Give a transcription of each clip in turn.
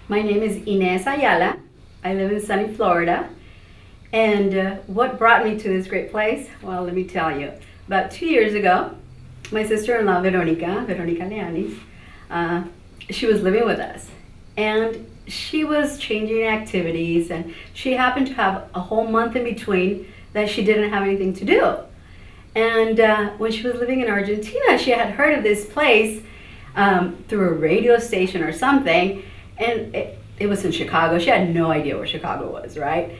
My name is Ines Ayala. I live in sunny Florida. And what brought me to this great place? Well, let me tell you. About 2 years ago, my sister-in-law, Veronica Leanis, she was living with us. And she was changing activities, and she happened to have a whole month in between that she didn't have anything to do. And when she was living in Argentina, she had heard of this place through a radio station or something, and it was in Chicago. She had no idea where Chicago was, right?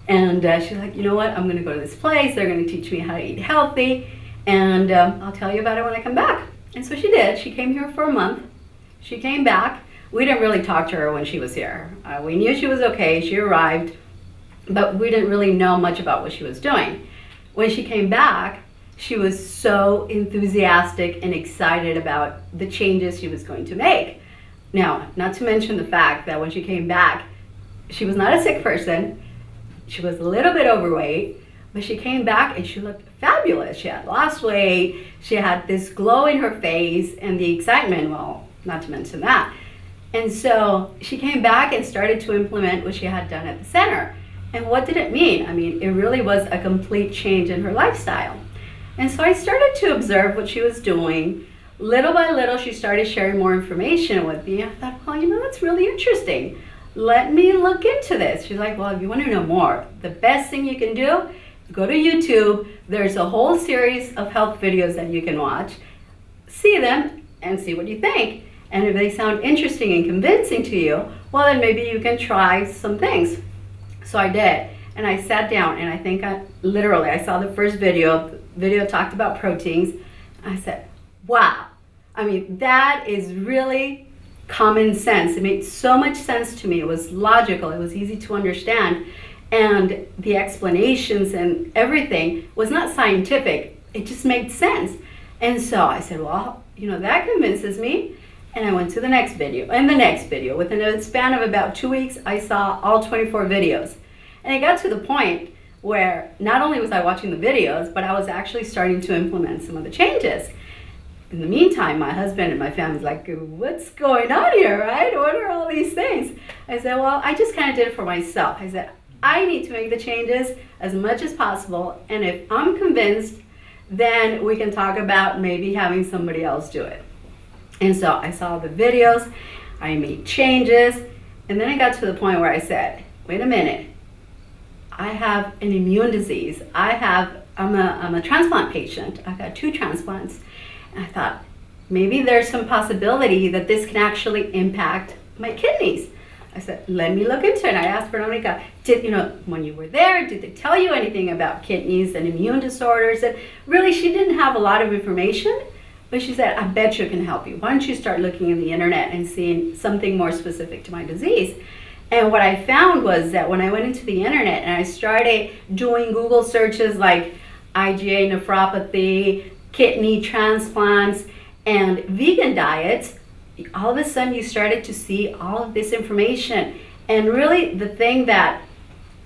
And she's like, you know what, I'm going to go to this place. They're going to teach me how to eat healthy, and I'll tell you about it when I come back. And so she did. She came here for a month. She came back. We didn't really talk to her when she was here. We knew she was okay. She arrived, but we didn't really know much about what she was doing. When she came back, she was so enthusiastic and excited about the changes she was going to make. Now, not to mention the fact that when she came back, she was not a sick person. She was a little bit overweight, but she came back and she looked fabulous. She had lost weight. She had this glow in her face and the excitement, well, not to mention that. And so she came back and started to implement what she had done at the center. And what did it mean? I mean, it really was a complete change in her lifestyle. And so I started to observe what she was doing. Little by little, she started sharing more information with me. I thought, well, you know, that's really interesting. Let me look into this. She's like, well, if you want to know more, the best thing you can do, go to YouTube. There's a whole series of health videos that you can watch. See them and see what you think. And if they sound interesting and convincing to you, well, then maybe you can try some things. So I did. And I sat down, and I think I saw the first video. The video talked about proteins. I said, wow. I mean, that is really common sense. It made so much sense to me. It was logical. It was easy to understand. And the explanations and everything was not scientific. It just made sense. And so I said, well, you know, that convinces me. And I went to the next video and the next video. Within a span of about 2 weeks, I saw all 24 videos. And it got to the point where not only was I watching the videos, but I was actually starting to implement some of the changes. In the meantime, my husband and my family's like, what's going on here, right? What are all these things? I said, well, I just kind of did it for myself. I said, I need to make the changes as much as possible. And if I'm convinced, then we can talk about maybe having somebody else do it. And so I saw the videos, I made changes, and then I got to the point where I said, wait a minute, I have an immune disease. I'm a transplant patient. I've had 2 transplants. And I thought, maybe there's some possibility that this can actually impact my kidneys. I said, let me look into it. And I asked Veronica, when you were there, did they tell you anything about kidneys and immune disorders? And really, she didn't have a lot of information. But she said, I bet you can help you. Why don't you start looking in the internet and seeing something more specific to my disease? And what I found was that when I went into the internet and I started doing Google searches like IgA nephropathy, kidney transplants, and vegan diets, all of a sudden you started to see all of this information. And really the thing that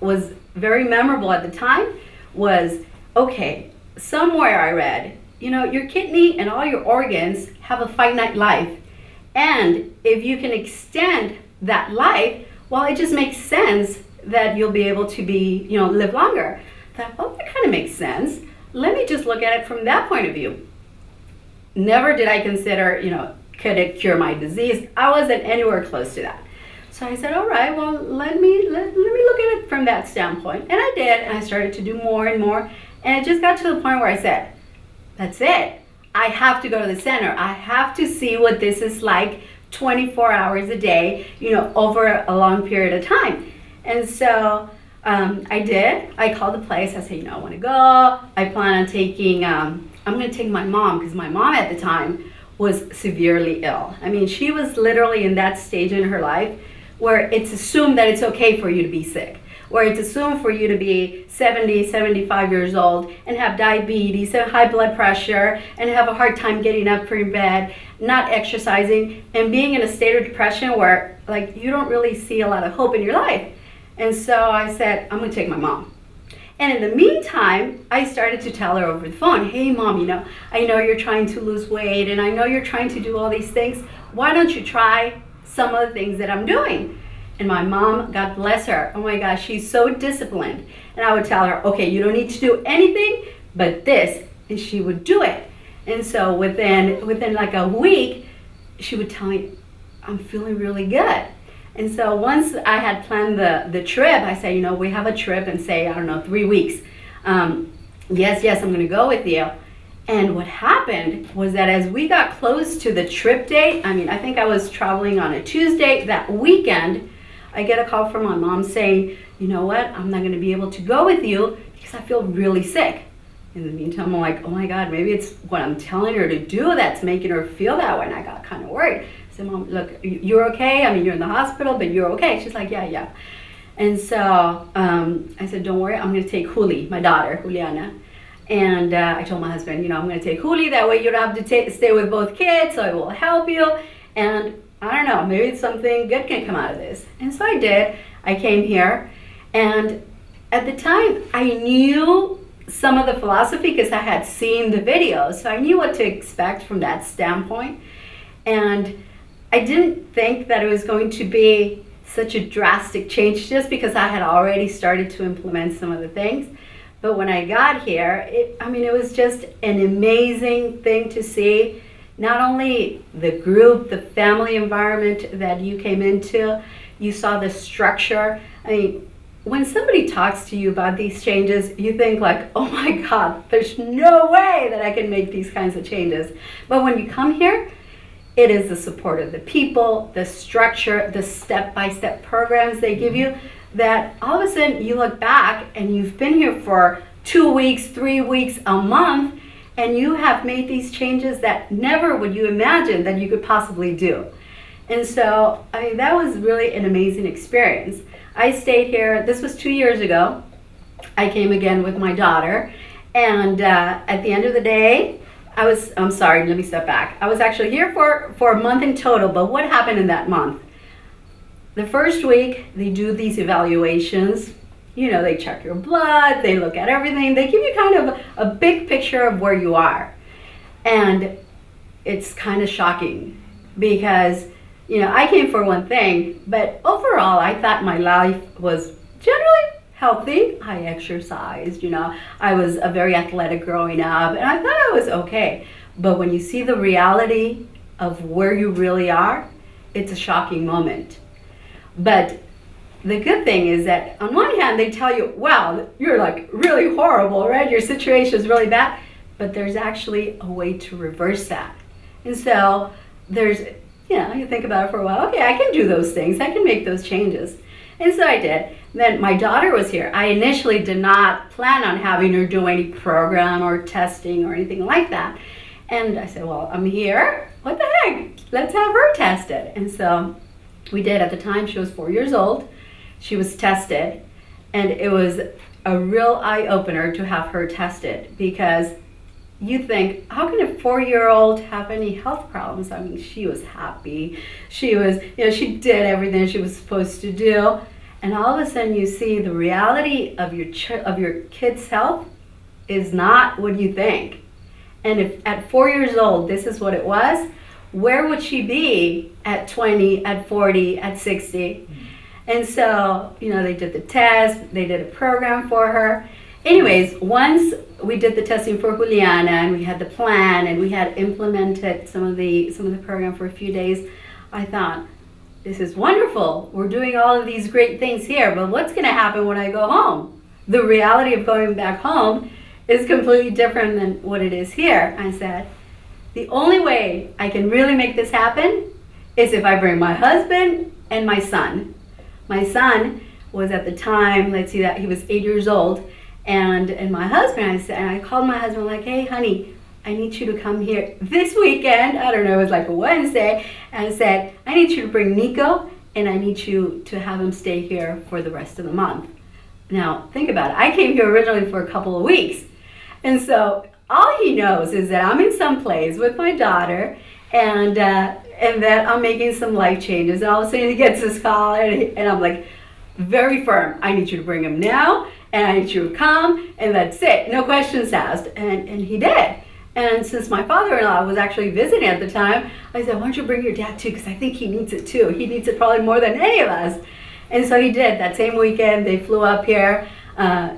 was very memorable at the time was, okay, somewhere I read, your kidney and all your organs have a finite life. And if you can extend that life, well, it just makes sense that you'll be able to live longer. I thought, well, that kind of makes sense. Let me just look at it from that point of view. Never did I consider, could it cure my disease? I wasn't anywhere close to that. So I said, all right, well, let me look at it from that standpoint. And I did, and I started to do more and more. And it just got to the point where I said, that's it. I have to go to the center. I have to see what this is like 24 hours a day, over a long period of time. And so I did. I called the place. I said, I want to go. I plan on taking, I'm going to take my mom, because my mom at the time was severely ill. I mean, she was literally in that stage in her life where it's assumed that it's okay for you to be sick, where it's assumed for you to be 70, 75 years old and have diabetes and high blood pressure and have a hard time getting up from bed, not exercising, and being in a state of depression where you don't really see a lot of hope in your life. And so I said, I'm going to take my mom. And in the meantime, I started to tell her over the phone, hey mom, I know you're trying to lose weight and I know you're trying to do all these things. Why don't you try some of the things that I'm doing? And my mom, God bless her, oh my gosh, she's so disciplined. And I would tell her, okay, you don't need to do anything but this, and she would do it. And so within like a week, she would tell me, I'm feeling really good. And so once I had planned the trip, I said, we have a trip in, say, I don't know, 3 weeks. Yes, I'm going to go with you. And what happened was that as we got close to the trip date, I think I was traveling on a Tuesday, that weekend, I get a call from my mom saying, you know what, I'm not going to be able to go with you because I feel really sick. In the meantime, I'm like, oh my God, maybe it's what I'm telling her to do that's making her feel that way. And I got kind of worried. I said, Mom, look, you're okay. You're in the hospital, but you're okay. She's like, yeah. And so I said, don't worry, I'm going to take Juli, my daughter, Juliana. And I told my husband, I'm going to take Juli. That way you don't have to stay with both kids, so it will help you. And I don't know, maybe something good can come out of this. And so I did. I came here. And at the time, I knew some of the philosophy because I had seen the videos. So I knew what to expect from that standpoint. And I didn't think that it was going to be such a drastic change just because I had already started to implement some of the things. But when I got here, it was just an amazing thing to see. Not only the group, the family environment that you came into, you saw the structure. When somebody talks to you about these changes, you think like, oh my God, there's no way that I can make these kinds of changes. But when you come here, it is the support of the people, the structure, the step-by-step programs they give you, that all of a sudden you look back and you've been here for 2 weeks, 3 weeks, a month, and you have made these changes that never would you imagine that you could possibly do. And so, that was really an amazing experience. I stayed here, this was 2 years ago. I came again with my daughter, and at the end of the day, I'm sorry, let me step back. I was actually here for a month in total, but what happened in that month? The first week, they do these evaluations. They check your blood, they look at everything. They give you kind of a big picture of where you are. And it's kind of shocking because, I came for one thing, but overall, I thought my life was generally healthy. I exercised, I was a very athletic growing up, and I thought I was okay. But when you see the reality of where you really are, it's a shocking moment. But the good thing is that on one hand, they tell you, wow, you're like really horrible, right? Your situation is really bad. But there's actually a way to reverse that. And so there's, you think about it for a while. Okay, I can do those things. I can make those changes. And so I did. Then my daughter was here. I initially did not plan on having her do any program or testing or anything like that. And I said, well, I'm here. What the heck? Let's have her tested. And so we did. At the time, she was 4 years old. She was tested, and it was a real eye-opener to have her tested because you think, how can a 4-year-old have any health problems? She was happy. She was, she did everything she was supposed to do. And all of a sudden you see the reality of your kid's health is not what you think. And if at 4 years old, this is what it was, where would she be at 20, at 40, at 60? And so, they did the test, they did a program for her. Anyways, once we did the testing for Juliana and we had the plan and we had implemented some of the program for a few days, I thought, this is wonderful. We're doing all of these great things here, but what's going to happen when I go home? The reality of going back home is completely different than what it is here. I said, the only way I can really make this happen is if I bring my husband and my son. My son was at the time, let's see that, he was 8 years old, and my husband, I called my husband like, hey honey, I need you to come here this weekend. I don't know, it was like a Wednesday, and I said, I need you to bring Nico, and I need you to have him stay here for the rest of the month. Now, think about it. I came here originally for a couple of weeks, and so all he knows is that I'm in some place with my daughter, and that I'm making some life changes. And all of a sudden he gets this call, and I'm like, very firm. I need you to bring him now, and I need you to come, and that's it. No questions asked. And he did. And since my father-in-law was actually visiting at the time, I said, why don't you bring your dad too? Because I think he needs it too. He needs it probably more than any of us. And so he did. That same weekend, they flew up here.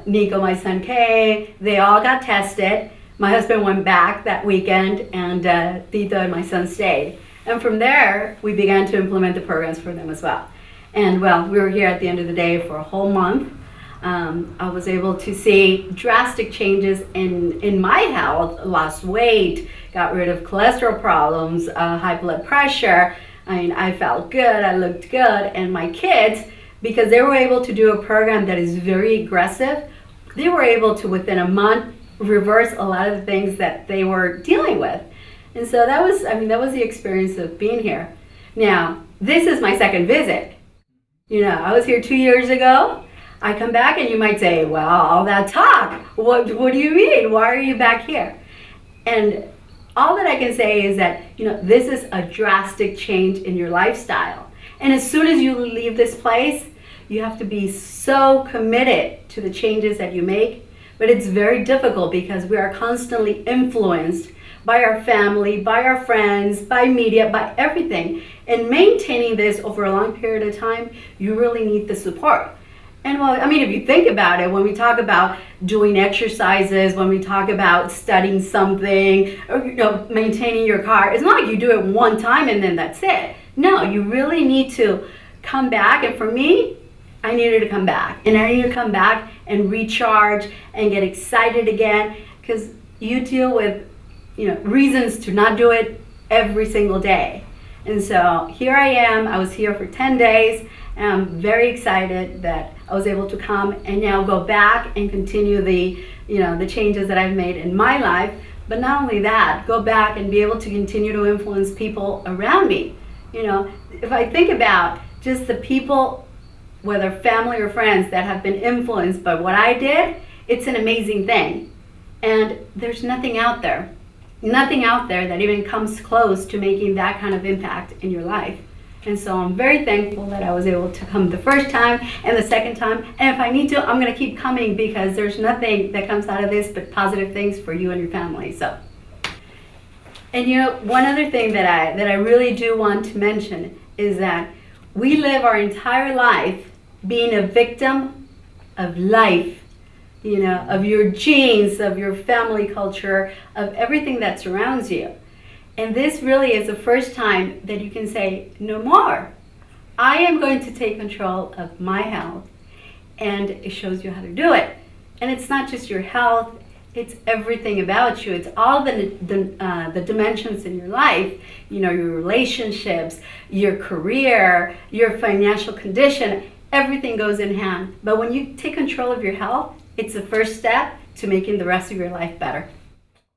Nico, my son, came. They all got tested. My husband went back that weekend, and Tito and my son stayed. And from there, we began to implement the programs for them as well. And well, we were here at the end of the day for a whole month. I was able to see drastic changes in my health, lost weight, got rid of cholesterol problems, high blood pressure. I mean, I felt good, I looked good, and my kids, because they were able to do a program that is very aggressive, they were able to, within a month, reverse a lot of the things that they were dealing with. And so that was the experience of being here. Now, this is my second visit. You know, I was here 2 years ago. I come back and you might say, well, all that talk, what do you mean? Why are you back here? And all that I can say is that, you know, this is a drastic change in your lifestyle. And as soon as you leave this place, you have to be so committed to the changes that you make. But it's very difficult because we are constantly influenced by our family, by our friends, by media, by everything. And maintaining this over a long period of time, you really need the support. And well, I mean, if you think about it, when we talk about doing exercises, when we talk about studying something, or, you know, maintaining your car, it's not like you do it one time and then that's it. No, you really need to come back. And for me, I needed to come back. And I needed to come back and recharge and get excited again, because you deal with, you know, reasons to not do it every single day. And so here I am. I was here for 10 days. And I'm very excited that I was able to come and now go back and continue the, you know, the changes that I've made in my life. But not only that, go back and be able to continue to influence people around me. You know, if I think about just the people, whether family or friends, that have been influenced by what I did, it's an amazing thing. And there's nothing out there that even comes close to making that kind of impact in your life. And so I'm very thankful that I was able to come the first time and the second time. And if I need to, I'm going to keep coming, because there's nothing that comes out of this but positive things for you and your family. So, and you know, one other thing that I really do want to mention is that we live our entire life being a victim of life, you know, of your genes, of your family culture, of everything that surrounds you. And this really is the first time that you can say, no more. I am going to take control of my health. And it shows you how to do it. And it's not just your health, it's everything about you. It's all the dimensions in your life, you know, your relationships, your career, your financial condition, everything goes in hand. But when you take control of your health, it's the first step to making the rest of your life better.